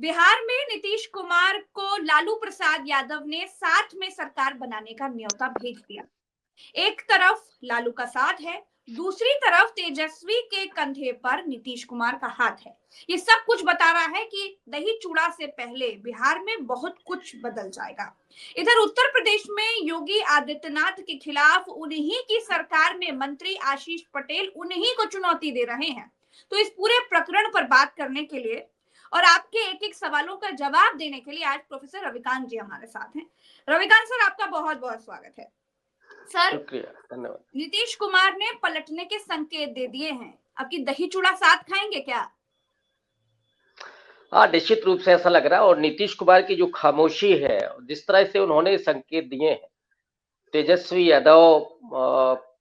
बिहार में नीतीश कुमार को लालू प्रसाद यादव ने साथ में सरकार बनाने का न्योता भेज दिया। एक तरफ लालू का साथ है, दूसरी तरफ तेजस्वी के कंधे पर नीतीश कुमार का हाथ है। ये सब कुछ बता रहा है कि दही चूड़ा से पहले बिहार में बहुत कुछ बदल जाएगा। इधर उत्तर प्रदेश में योगी आदित्यनाथ के खिलाफ उन्हीं की सरकार में मंत्री आशीष पटेल उन्हीं को चुनौती दे रहे हैं। तो इस पूरे प्रकरण पर बात करने के लिए और आपके एक एक सवालों का जवाब देने के लिए आज प्रोफेसर रविकांत जी हमारे साथ हैं। रविकांत सर, आपका बहुत बहुत स्वागत है। सर, शुक्रिया, धन्यवाद। नीतीश कुमार ने पलटने के संकेत दे दिए हैं। आपकी दही चूड़ा साथ खाएंगे क्या? हाँ, निश्चित रूप से ऐसा लग रहा है। और नीतीश कुमार की जो खामोशी है, जिस तरह से उन्होंने संकेत दिए हैं, तेजस्वी यादव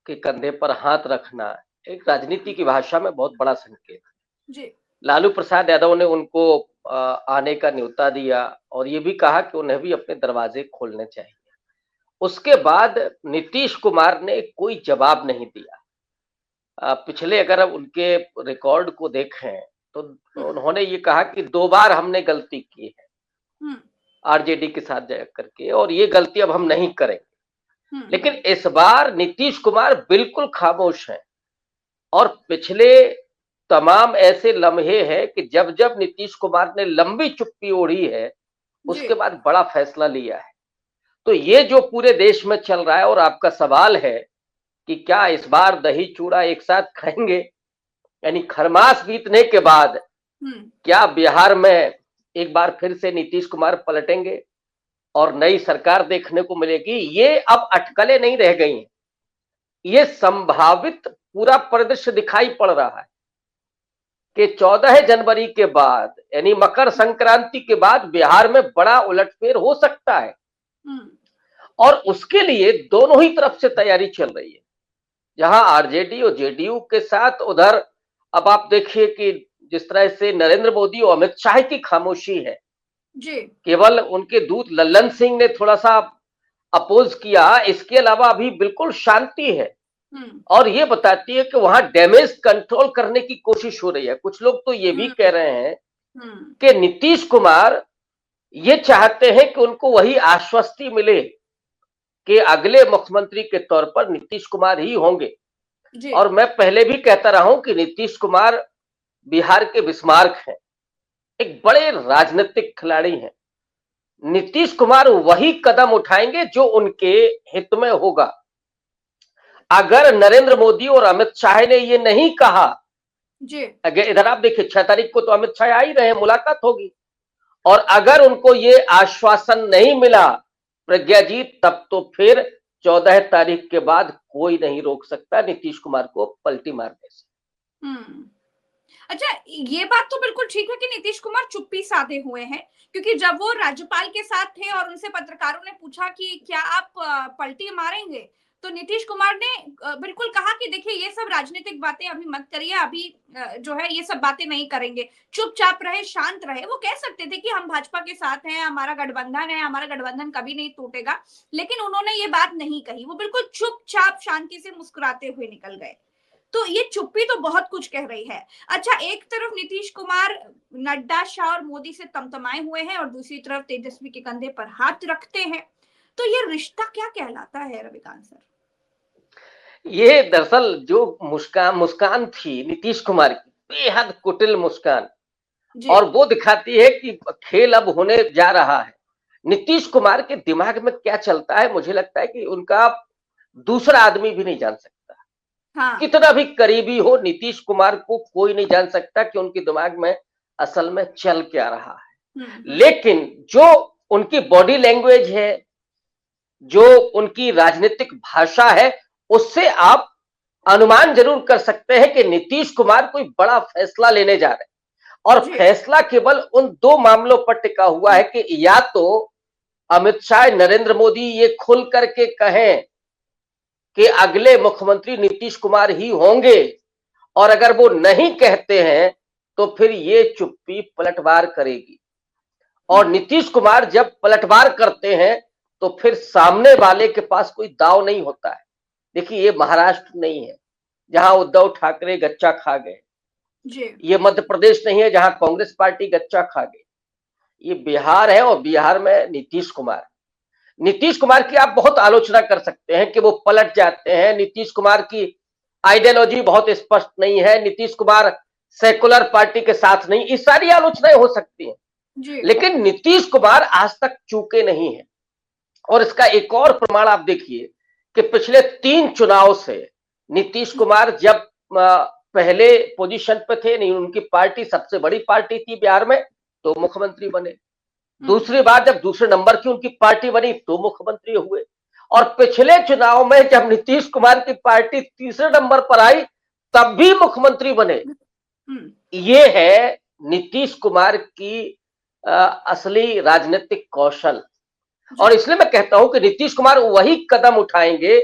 के कंधे पर हाथ रखना एक राजनीति की भाषा में बहुत बड़ा संकेत है। जी। लालू प्रसाद यादव ने उनको आने का न्योता दिया और ये भी कहा कि उन्हें भी अपने दरवाजे खोलने चाहिए। उसके बाद नीतीश कुमार ने कोई जवाब नहीं दिया। पिछले अगर उनके रिकॉर्ड को देखें तो उन्होंने ये कहा कि 2 बार हमने गलती की है आरजेडी के साथ जा करके, और ये गलती अब हम नहीं करेंगे। लेकिन इस बार नीतीश कुमार बिल्कुल खामोश हैं और पिछले तमाम ऐसे लम्हे हैं कि जब जब नीतीश कुमार ने लंबी चुप्पी ओढ़ी है, उसके बाद बड़ा फैसला लिया है। तो ये जो पूरे देश में चल रहा है, और आपका सवाल है कि क्या इस बार दही चूड़ा एक साथ खाएंगे, यानी खरमास बीतने के बाद क्या बिहार में एक बार फिर से नीतीश कुमार पलटेंगे और नई सरकार देखने को मिलेगी? ये अब अटकलें नहीं रह गई हैं, ये संभावित पूरा परिदृश्य दिखाई पड़ रहा है कि 14 जनवरी के बाद यानी मकर संक्रांति के बाद बिहार में बड़ा उलटफेर हो सकता है। और उसके लिए दोनों ही तरफ से तैयारी चल रही है। जहां आरजेडी और जेडीयू के साथ, उधर अब आप देखिए कि जिस तरह से नरेंद्र मोदी और अमित शाह की खामोशी है जी। केवल उनके दूत लल्लन सिंह ने थोड़ा सा अपोज किया, इसके अलावा अभी बिल्कुल शांति है। और ये बताती है कि वहां डैमेज कंट्रोल करने की कोशिश हो रही है। कुछ लोग तो ये भी कह रहे हैं कि नीतीश कुमार ये चाहते हैं कि उनको वही आश्वस्ति मिले कि अगले मुख्यमंत्री के तौर पर नीतीश कुमार ही होंगे। और मैं पहले भी कहता रहा हूं कि नीतीश कुमार बिहार के बिस्मार्क हैं, एक बड़े राजनीतिक खिलाड़ी हैं। नीतीश कुमार वही कदम उठाएंगे जो उनके हित में होगा। अगर नरेंद्र मोदी और अमित शाह ने ये नहीं कहा जी, इधर आप देखिए 6 तारीख को तो अमित शाह आ ही रहे हैं, मुलाकात होगी, और अगर उनको ये आश्वासन नहीं मिला प्रज्ञा जी, तब तो फिर 14 तारीख के बाद कोई नहीं रोक सकता नीतीश कुमार को पलटी मारने से। अच्छा, ये बात तो बिल्कुल ठीक है कि नीतीश कुमार चुप्पी साधे हुए हैं, क्योंकि जब वो राज्यपाल के साथ थे और उनसे पत्रकारों ने पूछा कि क्या आप पलटी मारेंगे, तो नीतीश कुमार ने बिल्कुल कहा कि देखिए ये सब राजनीतिक बातें अभी मत करिए, अभी जो है ये सब बातें नहीं करेंगे, चुपचाप रहे, शांत रहे। वो कह सकते थे कि हम भाजपा के साथ हैं, हमारा गठबंधन है, हमारा गठबंधन कभी नहीं टूटेगा, लेकिन उन्होंने ये बात नहीं कही। वो बिल्कुल चुपचाप शांति से मुस्कुराते हुए निकल गए। तो ये चुप्पी तो बहुत कुछ कह रही है। अच्छा, एक तरफ नीतीश कुमार नड्डा, शाह और मोदी से तमतमाए हुए हैं और दूसरी तरफ तेजस्वी के कंधे पर हाथ रखते हैं, तो ये रिश्ता क्या कहलाता है रविकांत सर? ये दरअसल जो मुस्कान थी नीतीश कुमार की, बेहद कुटिल मुस्कान, और वो दिखाती है कि खेल अब होने जा रहा है। नीतीश कुमार के दिमाग में क्या चलता है, मुझे लगता है कि उनका दूसरा आदमी भी नहीं जान सकता। हाँ। कितना भी करीबी हो, नीतीश कुमार को कोई नहीं जान सकता कि उनके दिमाग में असल में चल क्या रहा है। लेकिन जो उनकी बॉडी लैंग्वेज है, जो उनकी राजनीतिक भाषा है, उससे आप अनुमान जरूर कर सकते हैं कि नीतीश कुमार कोई बड़ा फैसला लेने जा रहे हैं। और फैसला केवल उन 2 मामलों पर टिका हुआ है कि या तो अमित शाह, नरेंद्र मोदी ये खुल करके कहें कि अगले मुख्यमंत्री नीतीश कुमार ही होंगे, और अगर वो नहीं कहते हैं तो फिर ये चुप्पी पलटवार करेगी। और नीतीश कुमार जब पलटवार करते हैं तो फिर सामने वाले के पास कोई दाव नहीं होता है। देखिए, ये महाराष्ट्र नहीं है जहां उद्धव ठाकरे गच्चा खा गए, ये मध्य प्रदेश नहीं है जहां कांग्रेस पार्टी गच्चा खा गई, ये बिहार है और बिहार में नीतीश कुमार की आप बहुत आलोचना कर सकते हैं कि वो पलट जाते हैं। नीतीश कुमार की आइडियोलॉजी बहुत स्पष्ट नहीं है, नीतीश कुमार सेकुलर पार्टी के साथ नहीं, ये सारी आलोचनाएं हो सकती हैं, जी लेकिन नीतीश कुमार आज तक चूके नहीं है। और इसका एक और प्रमाण आप देखिए कि पिछले 3 चुनाव से नीतीश कुमार जब पहले पोजीशन पे थे, नहीं उनकी पार्टी सबसे बड़ी पार्टी थी बिहार में, तो मुख्यमंत्री बने। दूसरी बार जब दूसरे नंबर की उनकी पार्टी बनी तो मुख्यमंत्री हुए। और पिछले चुनाव में जब नीतीश कुमार की पार्टी तीसरे नंबर पर आई तब भी मुख्यमंत्री बने। ये है नीतीश कुमार की असली राजनीतिक कौशल। और इसलिए मैं कहता हूं कि नीतीश कुमार वही कदम उठाएंगे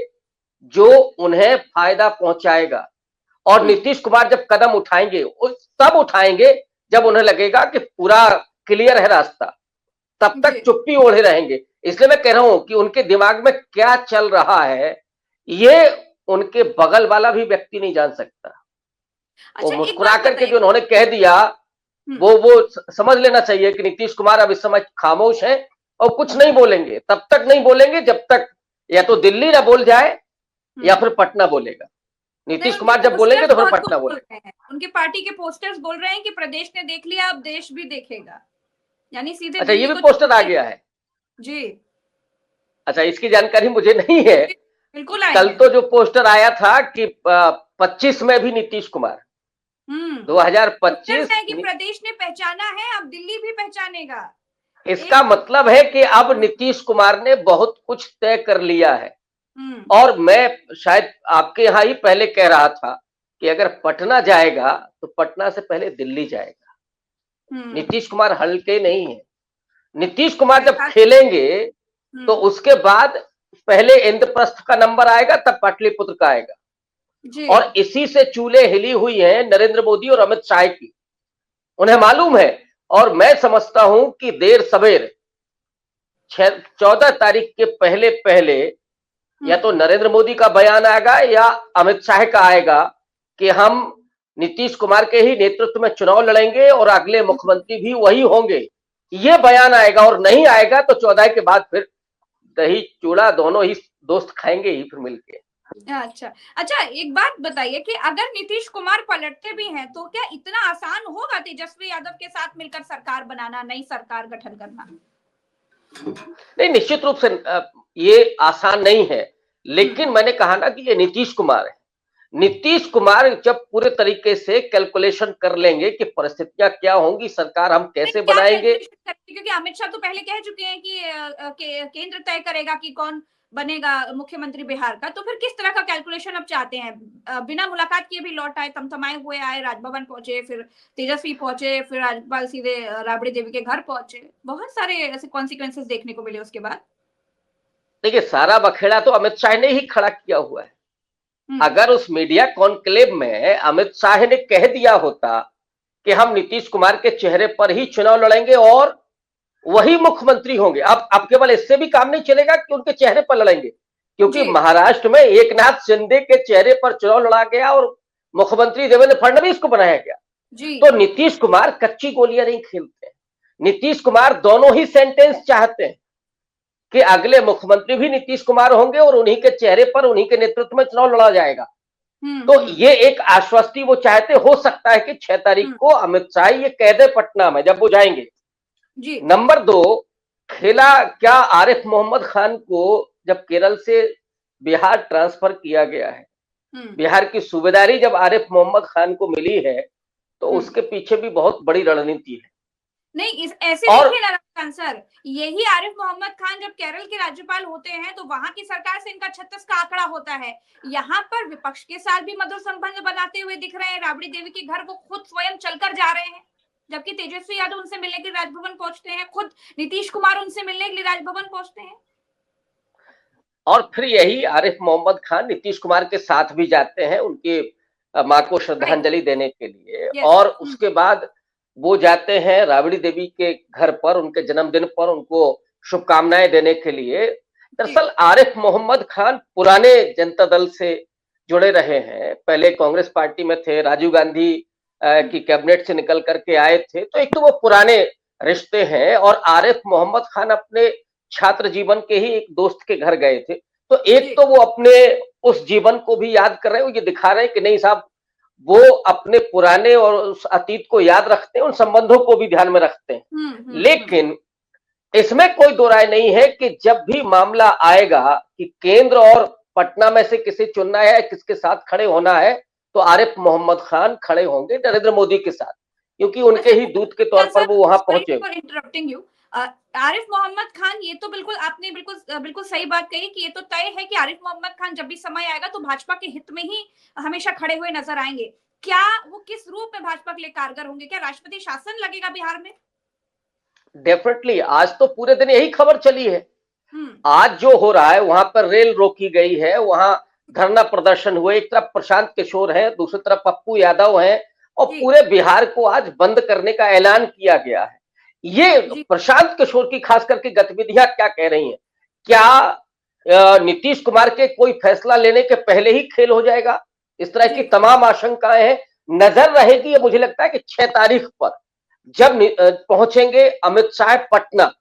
जो उन्हें फायदा पहुंचाएगा। और नीतीश कुमार जब कदम उठाएंगे तब उठाएंगे जब उन्हें लगेगा कि पूरा क्लियर है रास्ता, तब तक चुप्पी ओढ़े रहेंगे। इसलिए मैं कह रहा हूं कि उनके दिमाग में क्या चल रहा है ये उनके बगल वाला भी व्यक्ति नहीं जान सकता। वो मुस्कुरा करके जो उन्होंने कह दिया वो समझ लेना चाहिए कि नीतीश कुमार अब इस समय खामोश है और कुछ नहीं बोलेंगे। तब तक नहीं बोलेंगे जब तक या तो दिल्ली ना बोल जाए या फिर पटना बोलेगा। नीतीश कुमार जब बोलेंगे तो फिर पटना बोलेगा। उनके पार्टी के पोस्टर्स बोल रहे हैं कि प्रदेश ने देख लिया, अब देश भी देखेगा, यानी सीधे। अच्छा, ये भी पोस्टर आ गया है जी? अच्छा, इसकी जानकारी मुझे नहीं है। बिल्कुल कल तो जो पोस्टर आया था कि 25 में भी नीतीश कुमार 2025 है कि प्रदेश ने पहचाना है, अब दिल्ली भी पहचानेगा। इसका मतलब है कि अब नीतीश कुमार ने बहुत कुछ तय कर लिया है। और मैं शायद आपके यहां ही पहले कह रहा था कि अगर पटना जाएगा तो पटना से पहले दिल्ली जाएगा। नीतीश कुमार हल्के नहीं है। नीतीश कुमार जब खेलेंगे तो उसके बाद पहले इंद्रप्रस्थ का नंबर आएगा, तब पाटलिपुत्र का आएगा। और इसी से चूल्हे हिली हुई है नरेंद्र मोदी और अमित शाह की, उन्हें मालूम है। और मैं समझता हूं कि देर सवेर 14 तारीख के पहले पहले या तो नरेंद्र मोदी का बयान आएगा या अमित शाह का आएगा कि हम नीतीश कुमार के ही नेतृत्व में चुनाव लड़ेंगे और अगले मुख्यमंत्री भी वही होंगे। ये बयान आएगा, और नहीं आएगा तो 14 के बाद फिर दही चूड़ा दोनों ही दोस्त खाएंगे ही फिर मिलके। अच्छा, एक बात बताइए कि अगर नीतीश कुमार पलटते भी हैं तो क्या इतना आसान होगा तेजस्वी यादव के साथ मिलकर सरकार बनाना, नई सरकार गठन करना? नहीं, निश्चित रूप से ये आसान नहीं है, लेकिन मैंने कहा ना कि ये नीतीश कुमार है। नीतीश कुमार जब पूरे तरीके से कैलकुलेशन कर लेंगे कि परिस्थितियां क्या होंगी, सरकार हम कैसे बनाएंगे। क्योंकि अमित शाह तो पहले कह चुके हैं कि केंद्र तय करेगा कि कौन बनेगा मुख्यमंत्री बिहार का, तो फिर किस तरह का कैलकुलेशन अब चाहते हैं? बिना मुलाकात किए भी लौट आए, तमतमाए हुए आए, राजभवन पहुंचे, फिर तेजस्वी पहुंचे, फिर राज्यपाल सीधे राबड़ी देवी के घर पहुंचे। बहुत सारे ऐसे कॉन्सिक्वेंसेस देखने को मिले उसके बाद। देखिए, सारा बखेड़ा तो अमित शाह ने ही खड़ा किया हुआ है। अगर उस मीडिया कॉन्क्लेव में अमित शाह ने कह दिया होता कि हम नीतीश कुमार के चेहरे पर ही चुनाव लड़ेंगे और वही मुख्यमंत्री होंगे, अब केवल इससे भी काम नहीं चलेगा कि उनके चेहरे पर लड़ेंगे, क्योंकि महाराष्ट्र में एकनाथ शिंदे के चेहरे पर चुनाव लड़ा गया और मुख्यमंत्री देवेंद्र फडणवीस को बनाया गया। तो नीतीश कुमार कच्ची गोलियां नहीं खेलते। नीतीश कुमार दोनों ही सेंटेंस चाहते हैं कि अगले मुख्यमंत्री भी नीतीश कुमार होंगे और उन्हीं के चेहरे पर, उन्हीं के नेतृत्व में चुनाव लड़ा जाएगा। तो ये एक आश्वस्ति वो चाहते। हो सकता है कि 6 तारीख को अमित शाह ये कह दे पटना में जब वो जाएंगे। नंबर 2, खेला क्या आरिफ मोहम्मद खान को जब केरल से बिहार ट्रांसफर किया गया है, बिहार की सूबेदारी जब आरिफ मोहम्मद खान को मिली है, तो उसके पीछे भी बहुत बड़ी रणनीति है। नहीं, ऐसे देखिए ना राजस्थान सर, यही आरिफ मोहम्मद खान जब केरल के राज्यपाल होते हैं तो वहां की सरकार से इनका 36 का आंकड़ा होता है। यहाँ पर विपक्ष के साथ भी मधुर संबंध बनाते हुए दिख रहे हैं, राबड़ी देवी के घर वो खुद स्वयं चलकर जा रहे हैं, जबकि तेजस्वी यादव उनसे मिलने के लिए राजभवन पहुंचते हैं, खुद नीतीश कुमार उनसे मिलने के लिए राजभवन पहुंचते हैं। और फिर यही आरिफ मोहम्मद खान नीतीश कुमार के साथ भी जाते हैं उनकी मां को श्रद्धांजलि देने के लिए। और उसके बाद वो जाते हैं राबड़ी देवी के घर पर, उनके जन्मदिन पर उनको शुभकामनाएं देने के लिए। दरअसल आरिफ मोहम्मद खान पुराने जनता दल से जुड़े रहे हैं, पहले कांग्रेस पार्टी में थे, राजीव गांधी की कैबिनेट से निकल करके आए थे, तो एक तो वो पुराने रिश्ते हैं, और आरिफ मोहम्मद खान अपने छात्र जीवन के ही एक दोस्त के घर गए थे, तो एक जी। तो वो अपने उस जीवन को भी याद कर रहे हैं, वो ये दिखा रहे हैं कि नहीं साहब, वो अपने पुराने और उस अतीत को याद रखते हैं, उन संबंधों को भी ध्यान में रखते हैं। लेकिन इसमें कोई दो राय नहीं है कि जब भी मामला आएगा कि केंद्र और पटना में से किसे चुनना है, किसके साथ खड़े होना है, तो आरिफ मोहम्मद खान खड़े होंगे नरेंद्र मोदी के साथ, क्योंकि उनके अच्छा, ही दूत के तौर पर वो वहां सॉरी पहुंचे। For interrupting you. Arif Mohammad Khan, ये तो बिल्कुल आपने बिल्कुल सही बात कही कि ये तो तय है कि आरिफ मोहम्मद खान जब भी समय आएगा तो भाजपा के हित में ही हमेशा खड़े हुए नजर आएंगे। क्या वो किस रूप में भाजपा के लिए कारगर होंगे? क्या राष्ट्रपति शासन लगेगा बिहार में? डेफिनेटली, आज तो पूरे दिन यही खबर चली है। हम्म। आज जो हो रहा है, वहां पर रेल रोकी गई है, वहां धरना प्रदर्शन हुए, एक तरफ प्रशांत किशोर है, दूसरी तरफ पप्पू यादव है, और जी। पूरे बिहार को आज बंद करने का ऐलान किया गया है। ये जी। प्रशांत किशोर की खास करके गतिविधियां क्या कह रही हैं? क्या नीतीश कुमार के कोई फैसला लेने के पहले ही खेल हो जाएगा? इस तरह की जी। तमाम आशंकाएं हैं। नजर रहेगी, ये मुझे लगता है कि 6 तारीख पर जब पहुंचेंगे अमित शाह पटना,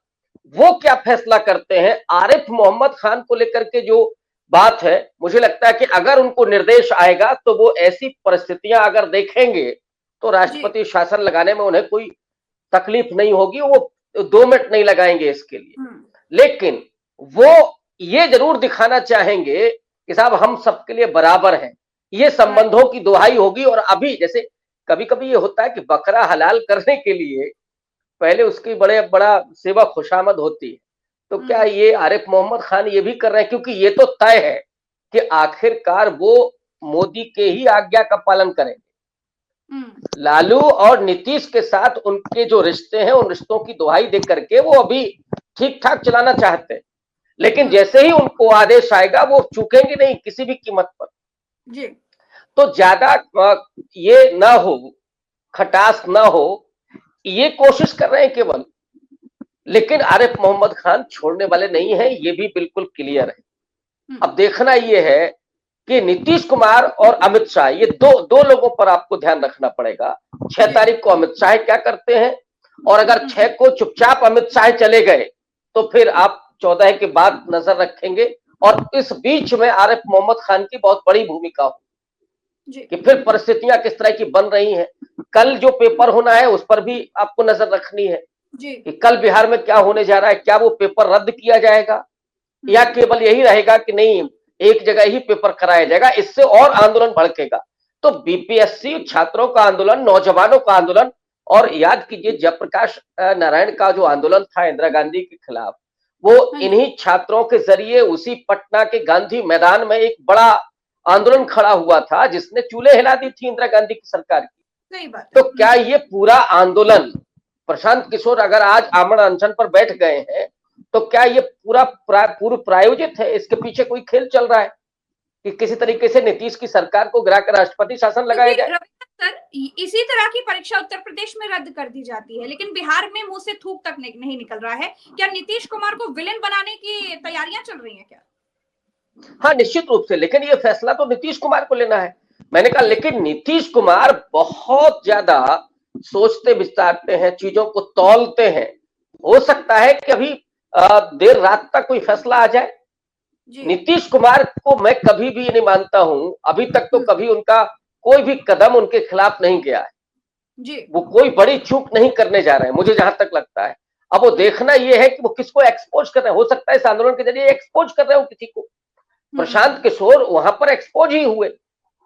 वो क्या फैसला करते हैं आरिफ मोहम्मद खान को लेकर के जो बात है। मुझे लगता है कि अगर उनको निर्देश आएगा तो वो ऐसी परिस्थितियां अगर देखेंगे तो जी। राष्ट्रपति शासन लगाने में उन्हें कोई तकलीफ नहीं होगी, वो 2 मिनट नहीं लगाएंगे इसके लिए। लेकिन वो ये जरूर दिखाना चाहेंगे कि साहब हम सबके लिए बराबर हैं, ये संबंधों की दुहाई होगी। और अभी जैसे कभी कभी ये होता है कि बकरा हलाल करने के लिए पहले उसकी बड़ा सेवा खुशामद होती है, तो क्या ये आरिफ मोहम्मद खान ये भी कर रहे हैं? क्योंकि ये तो तय है कि आखिरकार वो मोदी के ही आज्ञा का पालन करेंगे। लालू और नीतीश के साथ उनके जो रिश्ते हैं, उन रिश्तों की दुहाई देख करके वो अभी ठीक ठाक चलाना चाहते हैं, लेकिन जैसे ही उनको आदेश आएगा वो चूकेंगे नहीं किसी भी कीमत पर। जी। तो ज्यादा ये ना हो, खटास ना हो, ये कोशिश कर रहे हैं केवल। लेकिन आरिफ मोहम्मद खान छोड़ने वाले नहीं है, ये भी बिल्कुल क्लियर है। अब देखना ये है कि नीतीश कुमार और अमित शाह, ये दो लोगों पर आपको ध्यान रखना पड़ेगा। 6 तारीख को अमित शाह क्या करते हैं, और अगर 6 को चुपचाप अमित शाह चले गए तो फिर आप 14 के बाद नजर रखेंगे, और इस बीच में आरिफ मोहम्मद खान की बहुत बड़ी भूमिका हो कि फिर परिस्थितियां किस तरह की बन रही हैं। कल जो पेपर होना है उस पर भी आपको नजर रखनी है कि कल बिहार में क्या होने जा रहा है। क्या वो पेपर रद्द किया जाएगा या केवल यही रहेगा कि नहीं एक जगह ही पेपर कराया जाएगा, इससे और आंदोलन भड़केगा। तो बीपीएससी छात्रों का आंदोलन, नौजवानों का आंदोलन, और याद कीजिए जयप्रकाश नारायण का जो आंदोलन था इंदिरा गांधी के खिलाफ, वो इन्हीं छात्रों के जरिए उसी पटना के गांधी मैदान में एक बड़ा आंदोलन खड़ा हुआ था जिसने चूल्हे हिला दी थी इंदिरा गांधी की सरकार की। सही बात। तो क्या ये पूरा आंदोलन, प्रशांत किशोर अगर आज आमरण अनशन पर बैठ गए हैं, तो क्या ये पूर्व प्रायोजित है? इसके पीछे कोई खेल चल रहा है कि किसी तरीके से नीतीश की सरकार को गिराकर राष्ट्रपति शासन लगाया जाए? रविंद्र सर, इसी तरह की परीक्षा उत्तर प्रदेश में रद्द कर दी जाती है, लेकिन बिहार में मुंह से थूक तक नहीं निकल रहा है। क्या नीतीश कुमार को विलेन बनाने की तैयारियां चल रही हैं क्या? हाँ, निश्चित रूप से, लेकिन ये फैसला तो नीतीश कुमार को लेना है। मैंने कहा लेकिन नीतीश कुमार बहुत ज्यादा सोचते विचारते हैं, चीजों को तौलते हैं। हो सकता है कि अभी देर रात तक कोई फैसला आ जाए। नीतीश कुमार को मैं कभी भी नहीं मानता हूं, अभी तक तो कभी उनका कोई भी कदम उनके खिलाफ नहीं गया है जी। वो कोई बड़ी चूक नहीं करने जा रहे हैं, मुझे जहां तक लगता है। अब वो देखना ये है कि वो किसको एक्सपोज कर रहे हैं। हो सकता है इस आंदोलन के जरिए एक्सपोज कर रहे हो किसी को। प्रशांत किशोर वहां पर एक्सपोज ही हुए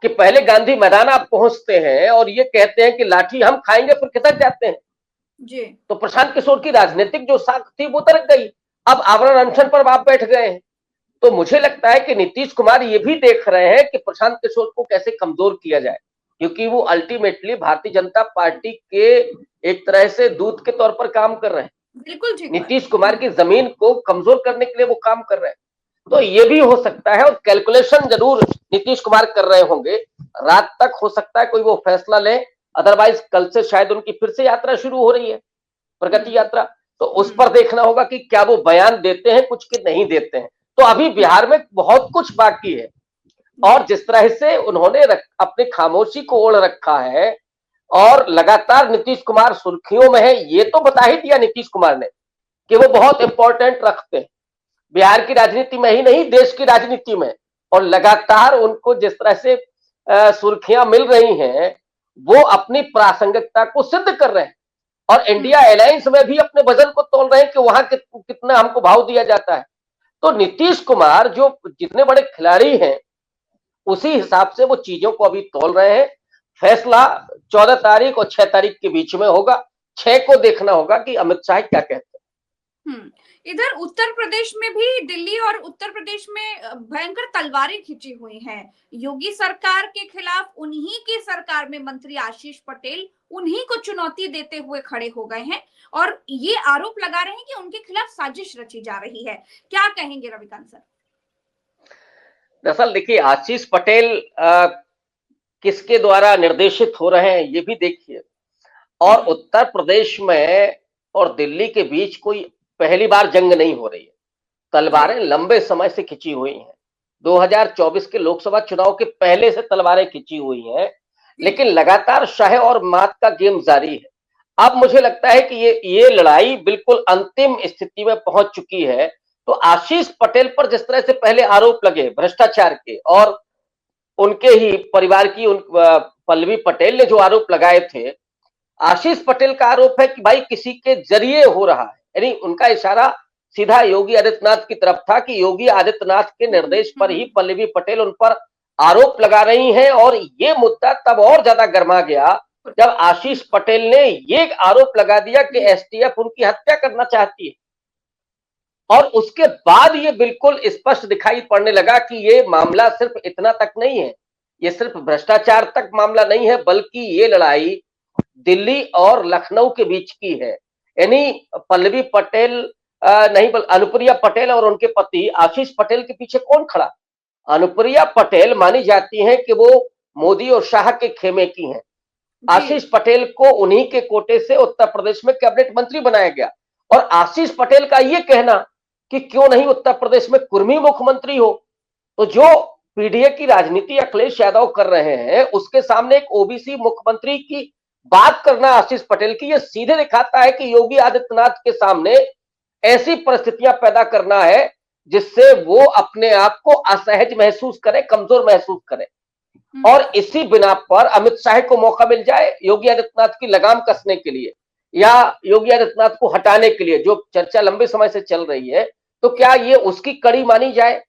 कि पहले गांधी मैदान आप पहुंचते हैं और ये कहते हैं कि लाठी हम खाएंगे, फिर खिसक जाते हैं जी। तो प्रशांत किशोर की राजनीतिक जो साख थी वो तरक गई। अब आवरण अनशन पर आप बैठ गए हैं। तो मुझे लगता है कि नीतीश कुमार ये भी देख रहे हैं कि प्रशांत किशोर को कैसे कमजोर किया जाए, क्योंकि वो अल्टीमेटली भारतीय जनता पार्टी के एक तरह से दूत के तौर पर काम कर रहे हैं। बिल्कुल ठीक। नीतीश कुमार की जमीन को कमजोर करने के लिए वो काम कर रहे हैं। तो ये भी हो सकता है, और कैलकुलेशन जरूर नीतीश कुमार कर रहे होंगे। रात तक हो सकता है कोई वो फैसला ले, अदरवाइज कल से शायद उनकी फिर से यात्रा शुरू हो रही है, प्रगति यात्रा। तो उस पर देखना होगा कि क्या वो बयान देते हैं कुछ कि नहीं देते हैं। तो अभी बिहार में बहुत कुछ बाकी है, और जिस तरह से उन्होंने अपनी खामोशी को ओढ़ रखा है, और लगातार नीतीश कुमार सुर्खियों में है। ये तो बता ही दिया नीतीश कुमार ने कि वो बहुत इंपॉर्टेंट रखते हैं बिहार की राजनीति में ही नहीं, देश की राजनीति में। और लगातार उनको जिस तरह से सुर्खियां मिल रही हैं, वो अपनी प्रासंगिकता को सिद्ध कर रहे हैं और इंडिया अलायंस में भी अपने वजन को तोल रहे हैं कि वहां कितना हमको भाव दिया जाता है। तो नीतीश कुमार जो जितने बड़े खिलाड़ी हैं, उसी हिसाब से वो चीजों को अभी तोल रहे हैं। फैसला 14 तारीख और 6 तारीख के बीच में होगा। 6 को देखना होगा कि अमित शाह क्या कहते हैं। इधर उत्तर प्रदेश में भी, दिल्ली और उत्तर प्रदेश में भयंकर तलवारें खिंची हुई हैं। योगी सरकार के खिलाफ उन्हीं की सरकार में मंत्री आशीष पटेल उन्हीं को चुनौती देते हुए खड़े हो गए हैं और ये आरोप लगा रहे हैं कि उनके खिलाफ साजिश रची जा रही है। क्या कहेंगे रविकांत सर? दरअसल देखिए, आशीष पटेल किसके द्वारा निर्देशित हो रहे हैं ये भी देखिए। और उत्तर प्रदेश में और दिल्ली के बीच कोई पहली बार जंग नहीं हो रही है। तलवारें लंबे समय से खिंची हुई हैं। 2024 के लोकसभा चुनाव के पहले से तलवारें खिंची हुई हैं, लेकिन लगातार शाह और मात का गेम जारी है। अब मुझे लगता है कि ये लड़ाई बिल्कुल अंतिम स्थिति में पहुंच चुकी है। तो आशीष पटेल पर जिस तरह से पहले आरोप लगे भ्रष्टाचार के, और उनके ही परिवार की पल्लवी पटेल ने जो आरोप लगाए थे, आशीष पटेल का आरोप है कि भाई किसी के जरिए हो रहा है। यानी उनका इशारा सीधा योगी आदित्यनाथ की तरफ था कि योगी आदित्यनाथ के निर्देश पर ही पल्लवी पटेल उन पर आरोप लगा रही हैं। और ये मुद्दा तब और ज्यादा गर्मा गया जब आशीष पटेल ने ये आरोप लगा दिया कि एसटीएफ उनकी हत्या करना चाहती है। और उसके बाद ये बिल्कुल स्पष्ट दिखाई पड़ने लगा कि ये मामला सिर्फ इतना तक नहीं है, ये सिर्फ भ्रष्टाचार तक मामला नहीं है, बल्कि ये लड़ाई दिल्ली और लखनऊ के बीच की है। यानी पल्लवी पटेल नहीं, अनुप्रिया पटेल और उनके पति आशीष पटेल के पीछे कौन खड़ा? अनुप्रिया पटेल मानी जाती हैं कि वो मोदी और शाह के खेमे की हैं। आशीष पटेल को उन्हीं के कोटे से उत्तर प्रदेश में कैबिनेट मंत्री बनाया गया। और आशीष पटेल का ये कहना कि क्यों नहीं उत्तर प्रदेश में कुर्मी मुख्यमंत्री हो, तो जो पीडीए की राजनीति अखिलेश यादव कर रहे हैं, उसके सामने एक ओबीसी मुख्यमंत्री की बात करना आशीष पटेल की, ये सीधे दिखाता है कि योगी आदित्यनाथ के सामने ऐसी परिस्थितियां पैदा करना है जिससे वो अपने आप को असहज महसूस करे, कमजोर महसूस करे। और इसी बिना पर अमित शाह को मौका मिल जाए योगी आदित्यनाथ की लगाम कसने के लिए या योगी आदित्यनाथ को हटाने के लिए, जो चर्चा लंबे समय से चल रही है, तो क्या ये उसकी कड़ी मानी जाए?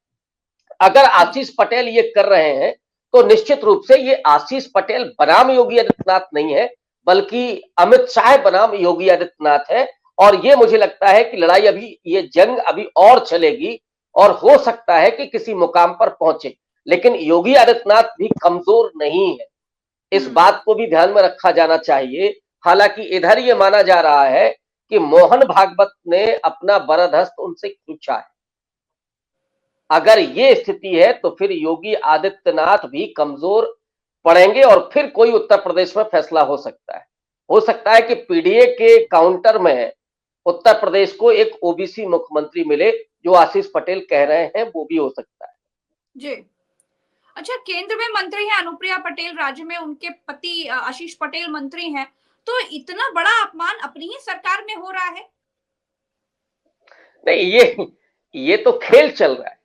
अगर आशीष पटेल ये कर रहे हैं तो निश्चित रूप से ये आशीष पटेल बनाम योगी आदित्यनाथ नहीं है, बल्कि अमित शाह बनाम योगी आदित्यनाथ है। और ये मुझे लगता है कि लड़ाई अभी, ये जंग अभी और चलेगी और हो सकता है कि किसी मुकाम पर पहुंचे। लेकिन योगी आदित्यनाथ भी कमजोर नहीं है, इस बात को भी ध्यान में रखा जाना चाहिए। हालांकि इधर ये माना जा रहा है कि मोहन भागवत ने अपना बरदहस्त उनसे खींचा है। अगर ये स्थिति है तो फिर योगी आदित्यनाथ भी कमजोर पड़ेंगे और फिर कोई उत्तर प्रदेश में फैसला हो सकता है। हो सकता है कि पीडीए के काउंटर में उत्तर प्रदेश को एक ओबीसी मुख्यमंत्री मिले, जो आशीष पटेल कह रहे हैं, वो भी हो सकता है जी। अच्छा, केंद्र में मंत्री है अनुप्रिया पटेल, राज्य में उनके पति आशीष पटेल मंत्री हैं, तो इतना बड़ा अपमान अपनी ही सरकार में हो रहा है? नहीं, ये तो खेल चल रहा है।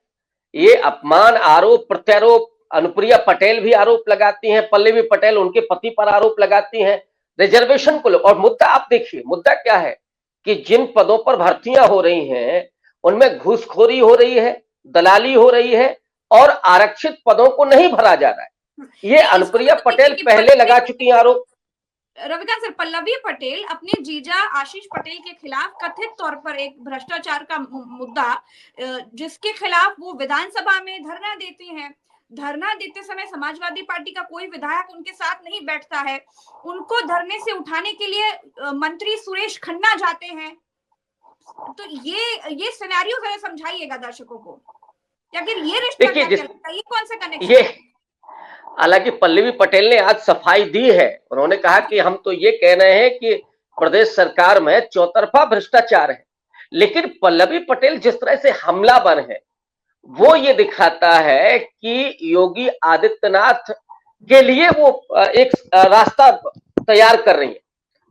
ये अपमान, आरोप प्रत्यारोप, अनुप्रिया पटेल भी आरोप लगाती हैं, पल्लवी पटेल उनके पति पर आरोप लगाती हैं रिजर्वेशन को। और मुद्दा आप देखिए, मुद्दा क्या है कि जिन पदों पर भर्तियां हो रही हैं उनमें घूसखोरी हो रही है, दलाली हो रही है और आरक्षित पदों को नहीं भरा जा रहा है। ये अनुप्रिया पटेल पहले लगा चुकी आरोप। रविकांत सर, पल्लवी पटेल अपने जीजा आशीष पटेल के खिलाफ कथित तौर पर एक भ्रष्टाचार का मुद्दा, जिसके खिलाफ वो विधानसभा में धरना देती हैं, धरना देते समय समाजवादी पार्टी का कोई विधायक उनके साथ नहीं बैठता है, उनको धरने से उठाने के लिए मंत्री सुरेश खन्ना जाते हैं। तो ये सिनेरियो जरा समझाइएगा दर्शकों को, या फिर ये रिश्ता क्या कहलाता है, ये कौन सा कनेक्शन? हालांकि पल्लवी पटेल ने आज सफाई दी है, उन्होंने कहा कि हम तो ये कह रहे हैं कि प्रदेश सरकार में चौतरफा भ्रष्टाचार है। लेकिन पल्लवी पटेल जिस तरह से हमलावर है, वो ये दिखाता है कि योगी आदित्यनाथ के लिए वो एक रास्ता तैयार कर रही है।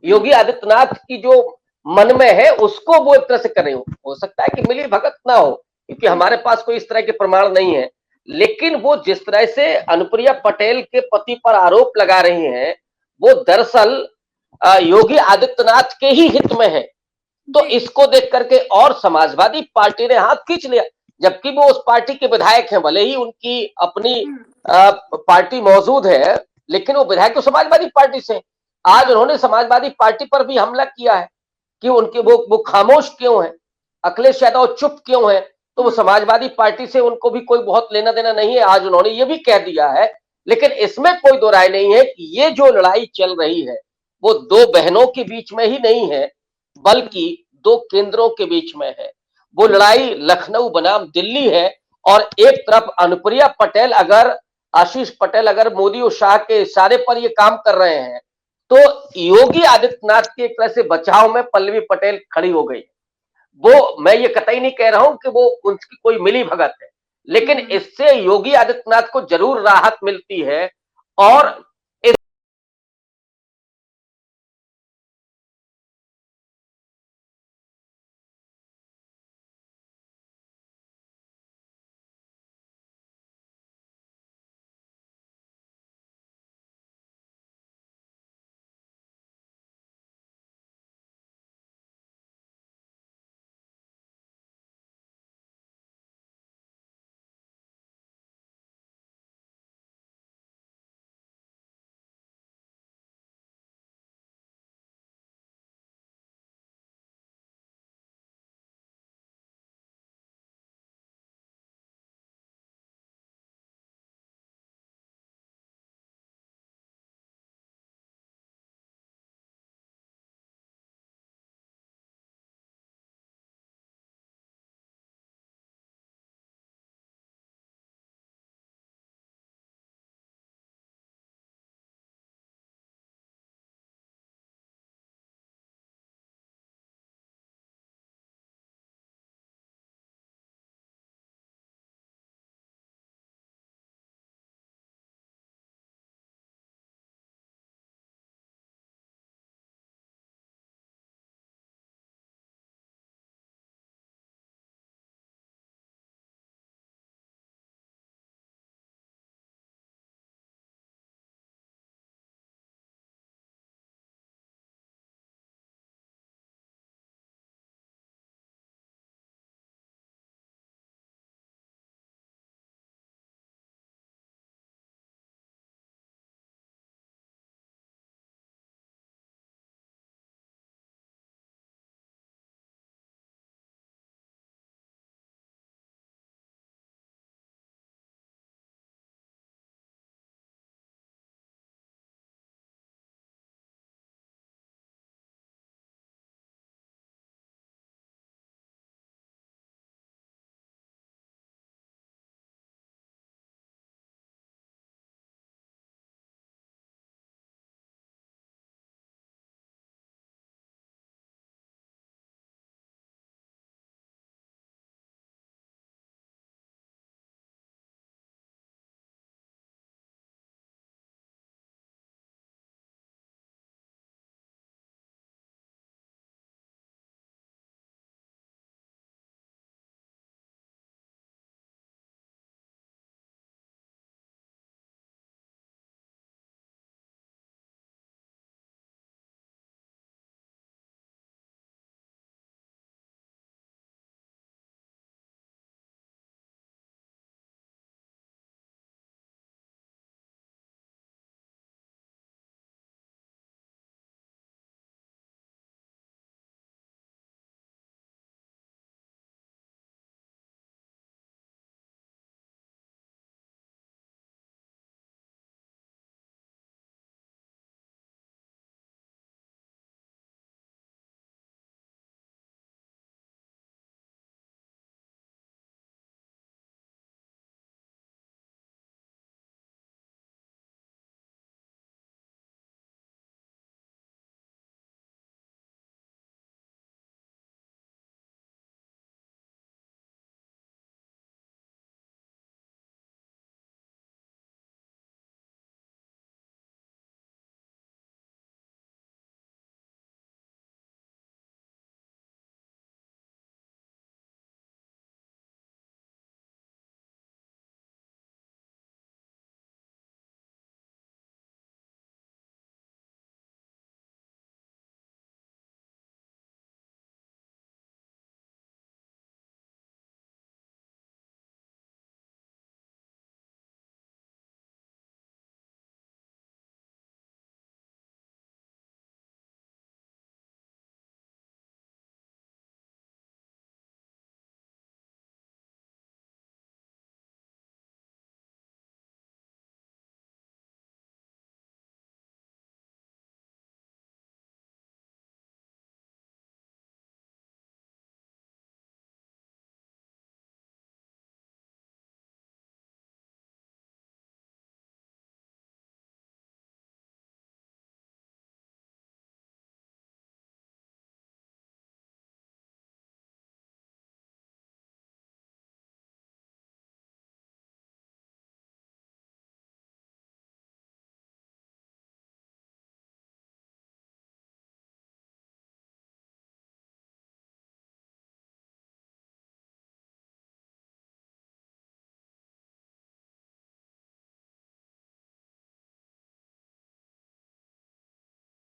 योगी आदित्यनाथ की जो मन में है उसको वो एक तरह से कर रही हो सकता है कि मिली भगत ना हो, क्योंकि हमारे पास कोई इस तरह के प्रमाण नहीं है, लेकिन वो जिस तरह से अनुप्रिया पटेल के पति पर आरोप लगा रही हैं, वो दरअसल योगी आदित्यनाथ के ही हित में है। तो इसको देख करके और समाजवादी पार्टी ने हाथ खींच लिया, जबकि वो उस पार्टी के विधायक हैं, भले ही उनकी अपनी पार्टी मौजूद है, लेकिन वो विधायक तो समाजवादी पार्टी से। आज उन्होंने समाजवादी पार्टी पर भी हमला किया है कि उनके वो खामोश क्यों है, अखिलेश यादव चुप क्यों है, तो वो समाजवादी पार्टी से उनको भी कोई बहुत लेना देना नहीं है, आज उन्होंने ये भी कह दिया है। लेकिन इसमें कोई दो राय नहीं है कि ये जो लड़ाई चल रही है वो दो बहनों के बीच में ही नहीं है, बल्कि दो केंद्रों के बीच में है। वो लड़ाई लखनऊ बनाम दिल्ली है, और एक तरफ अनुप्रिया पटेल अगर, आशीष पटेल अगर मोदी और शाह के इशारे पर ये काम कर रहे हैं, तो योगी आदित्यनाथ के एक तरह से बचाव में पल्लवी पटेल खड़ी हो गई। वो, मैं ये कतई नहीं कह रहा हूं कि वो उनकी कोई मिली भगत है, लेकिन इससे योगी आदित्यनाथ को जरूर राहत मिलती है, और